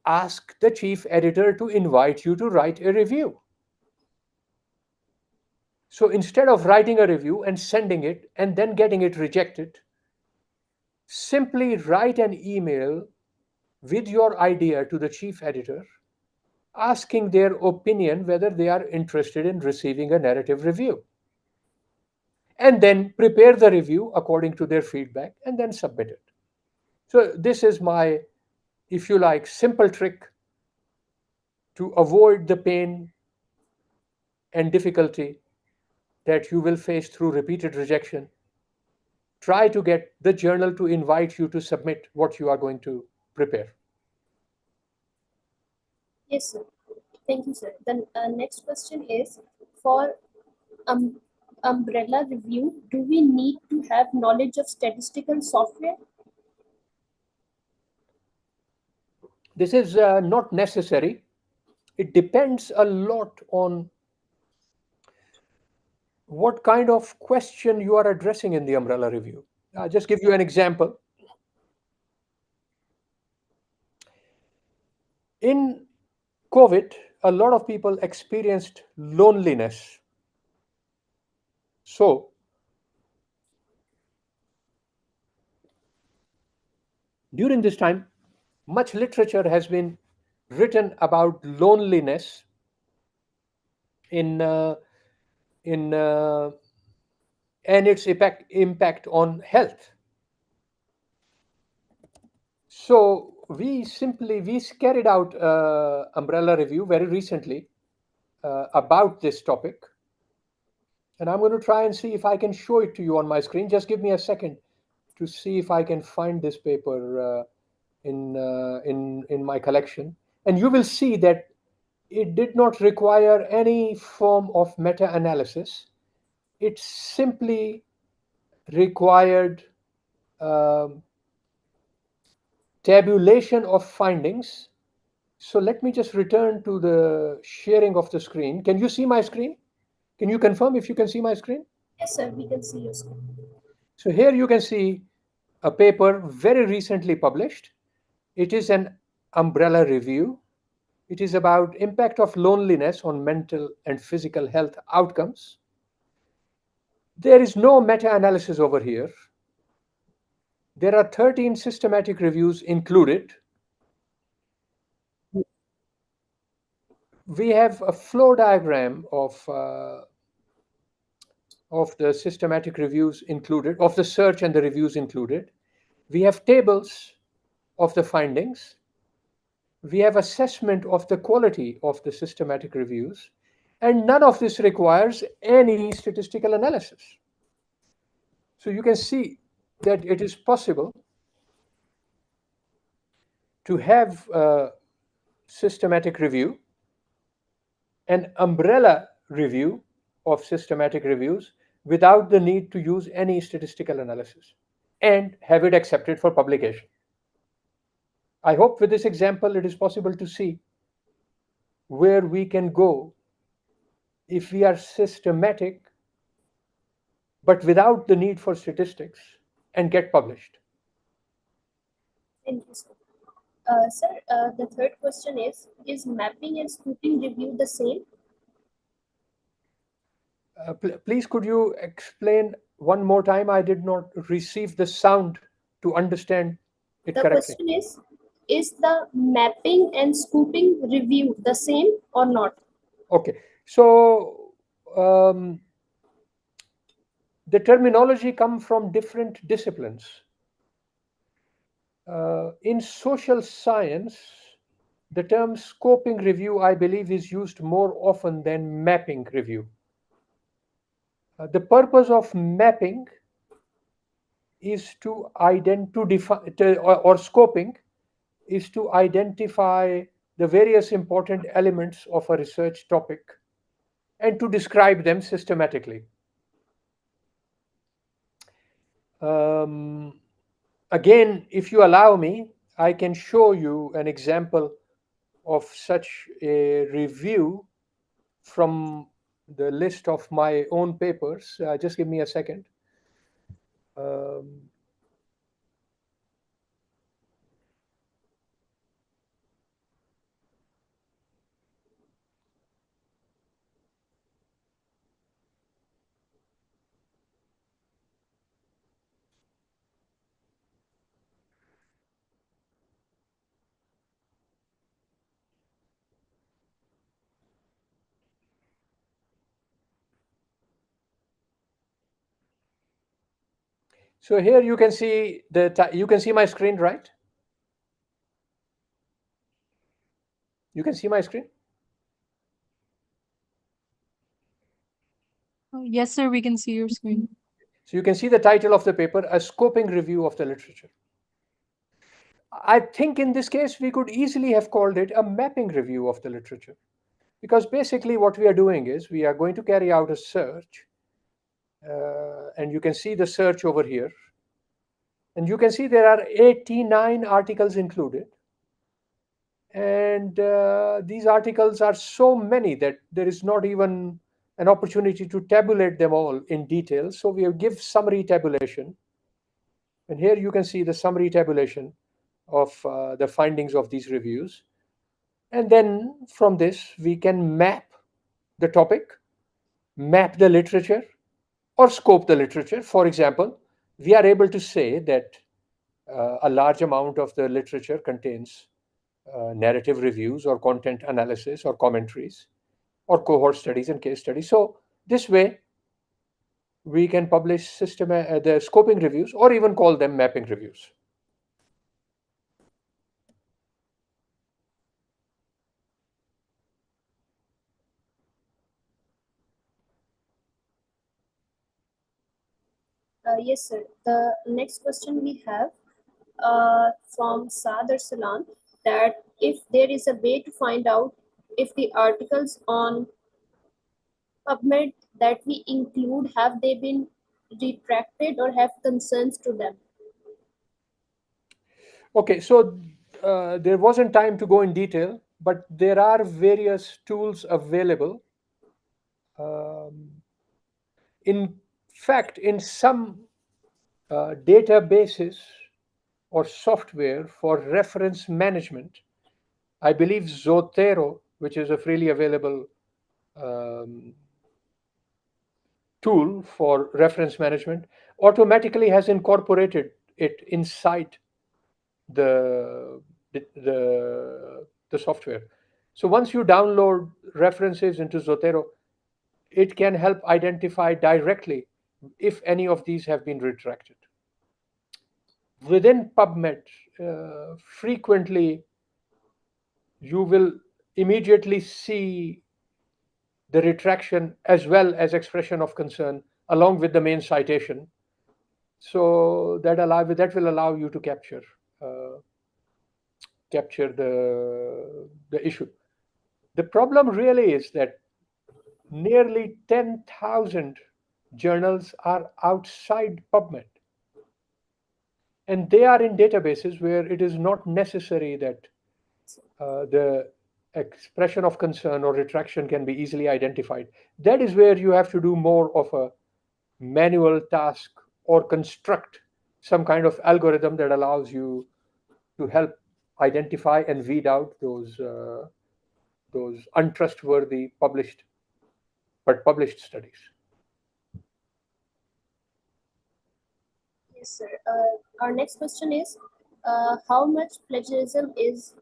ask the chief editor to invite you to write a review. So instead of writing a review and sending it and then getting it rejected, simply write an email with your idea to the chief editor, asking their opinion whether they are interested in receiving a narrative review. And then prepare the review according to their feedback and then submit it. So this is my, if you like, simple trick to avoid the pain and difficulty that you will face through repeated rejection. Try to get the journal to invite you to submit what you are going to prepare. Yes, sir. Thank you, sir. The next question is for umbrella review. Do we need to have knowledge of statistical software? This is not necessary. It depends a lot on what kind of question you are addressing in the umbrella review. I'll just give you an example. In COVID, a lot of people experienced loneliness. So, during this time, much literature has been written about loneliness in and its impact on health. So we carried out umbrella review very recently about this topic, and I'm going to try and see if I can show it to you on my screen. Just give me a second to see if I can find this paper in my collection, and you will see that it did not require any form of meta-analysis. It simply required tabulation of findings. So let me just return to the sharing of the screen. Can you see my screen? Can you confirm if you can see my screen? Yes, sir, we can see your screen. So here you can see a paper very recently published. It is an umbrella review. It is about impact of loneliness on mental and physical health outcomes. There is no meta-analysis over here. There are 13 systematic reviews included. We have a flow diagram of the systematic reviews included, of the search and the reviews included. We have tables of the findings. We have assessment of the quality of the systematic reviews, and none of this requires any statistical analysis. So you can see that it is possible to have a systematic review, an umbrella review of systematic reviews without the need to use any statistical analysis, and have it accepted for publication. I hope with this example it is possible to see where we can go if we are systematic but without the need for statistics and get published. Thank you, sir. Sir, the third question is mapping and scooping review the same? Please, could you explain one more time? I did not receive the sound to understand it The correctly. question is the mapping and scooping review the same or not? Okay, so the terminology come from different disciplines. In social science, the term scoping review, I believe, is used more often than mapping review. The purpose of mapping is to identify, or scoping is to identify the various important elements of a research topic and to describe them systematically. Again, if you allow me, I can show you an example of such a review from the list of my own papers. Just give me a second. So here you can see you can see my screen, right? You can see my screen? Yes, sir, we can see your screen. So you can see the title of the paper, A Scoping Review of the Literature. I think in this case, we could easily have called it a mapping review of the literature, because basically what we are doing is we are going to carry out a search, and you can see the search over here. And you can see there are 89 articles included. And these articles are so many that there is not even an opportunity to tabulate them all in detail. So we give summary tabulation. And here you can see the summary tabulation of the findings of these reviews. And then from this, we can map the topic, map the literature, or scope the literature. For example, we are able to say that a large amount of the literature contains narrative reviews or content analysis or commentaries or cohort studies and case studies. So this way, we can publish the scoping reviews or even call them mapping reviews. Yes, sir. The next question we have from Saad Arsalan, that if there is a way to find out if the articles on PubMed that we include, have they been retracted or have concerns to them? Okay, so there wasn't time to go in detail, but there are various tools available. In fact, in some databases or software for reference management, I believe Zotero, which is a freely available tool for reference management, automatically has incorporated it inside the software. So once you download references into Zotero, it can help identify directly if any of these have been retracted. Within PubMed, frequently you will immediately see the retraction as well as expression of concern along with the main citation. So that will allow you to capture the issue. The problem really is that nearly 10,000 journals are outside PubMed, and they are in databases where it is not necessary that the expression of concern or retraction can be easily identified. That is where you have to do more of a manual task or construct some kind of algorithm that allows you to help identify and weed out those untrustworthy published studies. Yes, sir. Our next question is, how much plagiarism is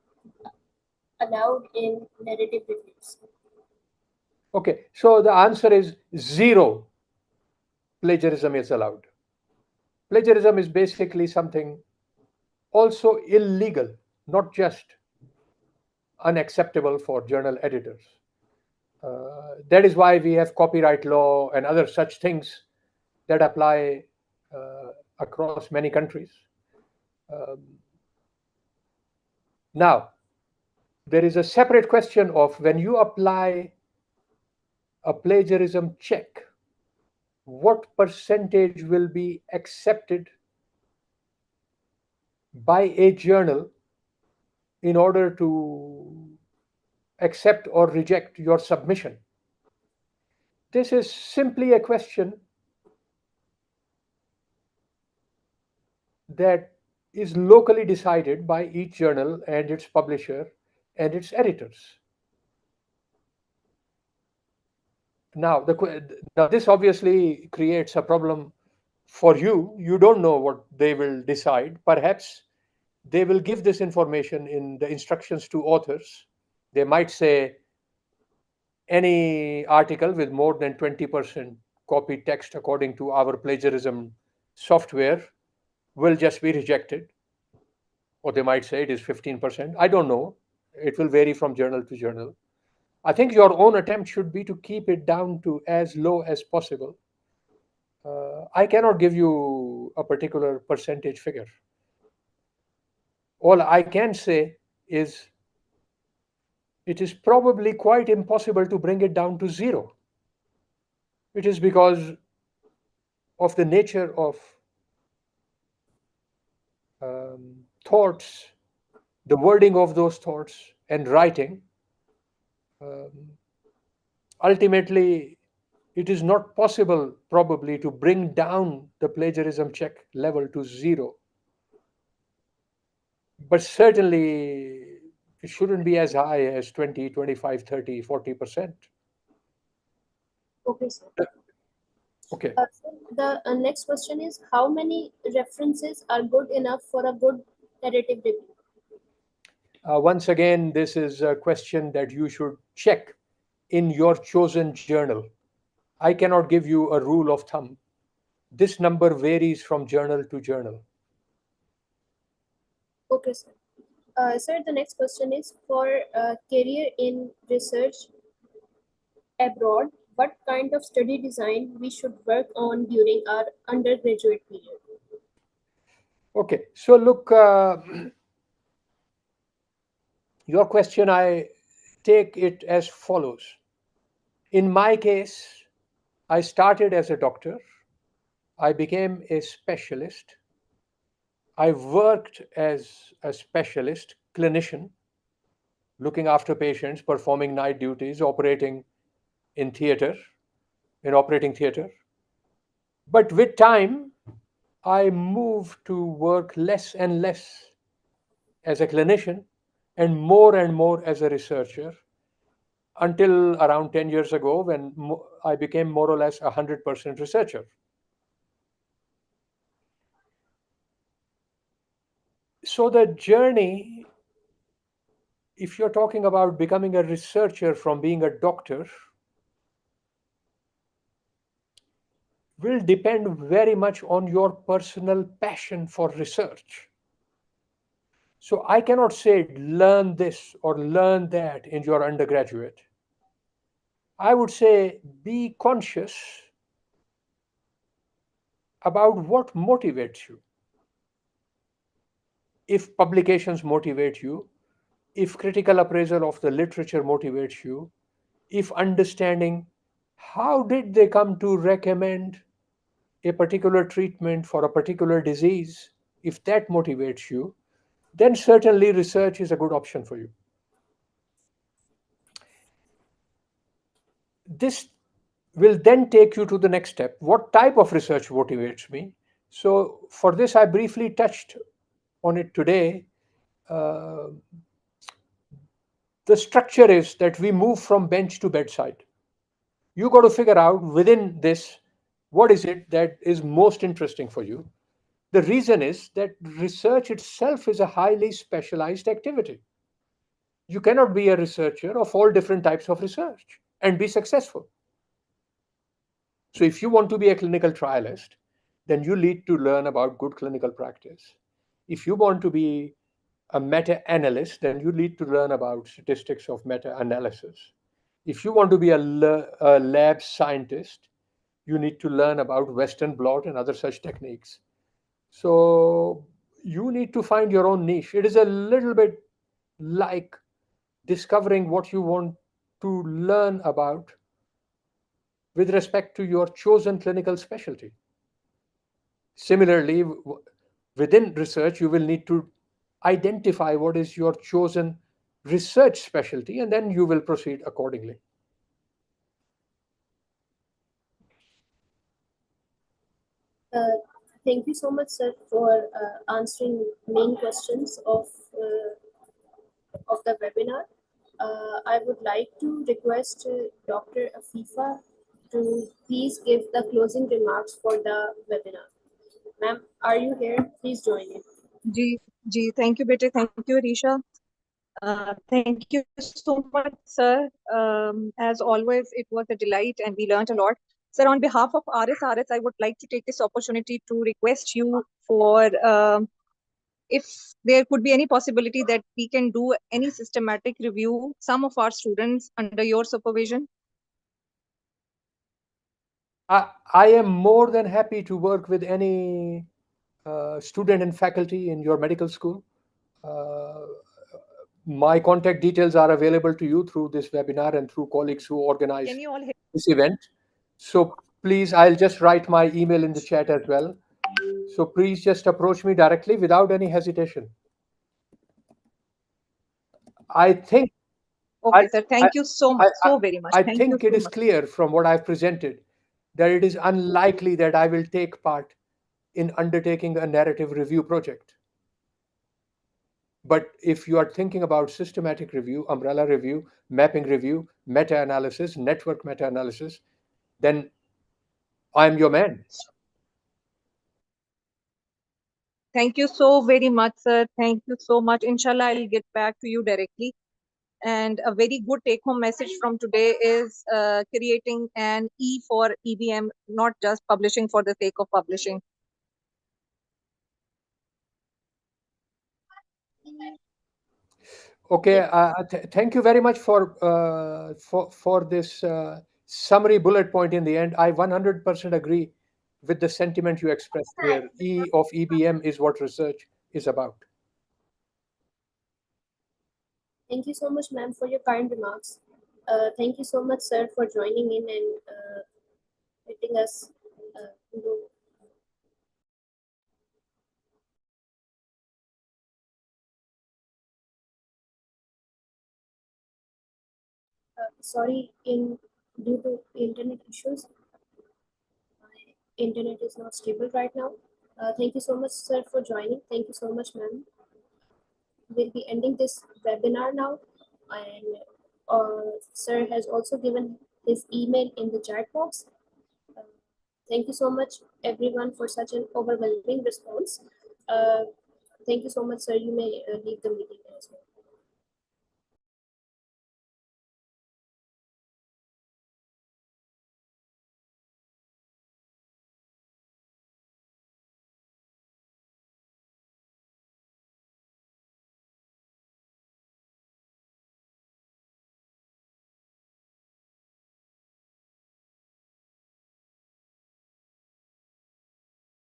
allowed in narrative reviews? Okay, so the answer is 0 plagiarism is allowed. Plagiarism is basically something also illegal, not just unacceptable for journal editors. That is why we have copyright law and other such things that apply across many countries. Now, there is a separate question of when you apply a plagiarism check, what percentage will be accepted by a journal in order to accept or reject your submission. This is simply a question that is locally decided by each journal and its publisher and its editors. Now, this obviously creates a problem for you. You don't know what they will decide. Perhaps they will give this information in the instructions to authors. They might say any article with more than 20% copy text according to our plagiarism software will just be rejected. Or they might say it is 15%. I don't know. It will vary from journal to journal. I think your own attempt should be to keep it down to as low as possible. I cannot give you a particular percentage figure. All I can say is it is probably quite impossible to bring it down to 0. It is because of the nature of thoughts, the wording of those thoughts and writing. Ultimately, it is not possible probably to bring down the plagiarism check level to 0. But certainly it shouldn't be as high as 20, 25, 30, 40%. Okay, sir. Okay. The next question is, how many references are good enough for a good narrative review? Once again, this is a question that you should check in your chosen journal. I cannot give you a rule of thumb. This number varies from journal to journal. Okay, sir. Sir, the next question is for career in research abroad. What kind of study design we should work on during our undergraduate period? Okay, so look, your question, I take it as follows. In my case, I started as a doctor. I became a specialist. I worked as a specialist clinician, looking after patients, performing night duties, operating in theater, in operating theater. But with time, I moved to work less and less as a clinician and more as a researcher until around 10 years ago when I became more or less 100% researcher. So the journey, if you're talking about becoming a researcher from being a doctor, will depend very much on your personal passion for research. So I cannot say learn this or learn that in your undergraduate. I would say be conscious about what motivates you. If publications motivate you, if critical appraisal of the literature motivates you, if understanding how did they come to recommend a particular treatment for a particular disease, if that motivates you, then certainly research is a good option for you. This will then take you to the next step. What type of research motivates me? So for this, I briefly touched on it today. The structure is that we move from bench to bedside. You got to figure out within this, what is it that is most interesting for you? The reason is that research itself is a highly specialized activity. You cannot be a researcher of all different types of research and be successful. So if you want to be a clinical trialist, then you need to learn about good clinical practice. If you want to be a meta-analyst, then you need to learn about statistics of meta-analysis. If you want to be a lab scientist, you need to learn about Western blot and other such techniques. So you need to find your own niche. It is a little bit like discovering what you want to learn about with respect to your chosen clinical specialty. Similarly, within research, you will need to identify what is your chosen research specialty, and then you will proceed accordingly. Thank you so much, sir, for answering main questions of the webinar. I would like to request Dr. Afifa to please give the closing remarks for the webinar. Ma'am, are you here? Please join in. Thank you, Bete. Thank you, Arisha. Thank you so much, sir. As always, it was a delight and we learned a lot. Sir, on behalf of RSRS, I would like to take this opportunity to request you for if there could be any possibility that we can do any systematic review, some of our students under your supervision. I am more than happy to work with any student and faculty in your medical school. My contact details are available to you through this webinar and through colleagues who organize this event. So please, I'll just write my email in the chat as well. So please just approach me directly without any hesitation. I think. Okay, sir. Thank you so much, so very much. I think it is clear from what I've presented that it is unlikely that I will take part in undertaking a narrative review project. But if you are thinking about systematic review, umbrella review, mapping review, meta-analysis, network meta-analysis, then I'm your man. Thank you so very much, sir. Thank you so much. Inshallah, I'll get back to you directly. And a very good take-home message from today is creating an E for EBM, not just publishing for the sake of publishing. Okay, thank you very much for this summary bullet point in the end. I 100% agree with the sentiment you expressed here. E of EBM is what research is about. Thank you so much, ma'am, for your kind remarks. Thank you so much, sir, for joining in and letting us know. Sorry, due to internet issues, my internet is not stable right now. Thank you so much, sir, for joining. Thank you so much, ma'am. We'll be ending this webinar now, and sir has also given his email in the chat box. Thank you so much, everyone, for such an overwhelming response. Thank you so much, sir. You may leave the meeting.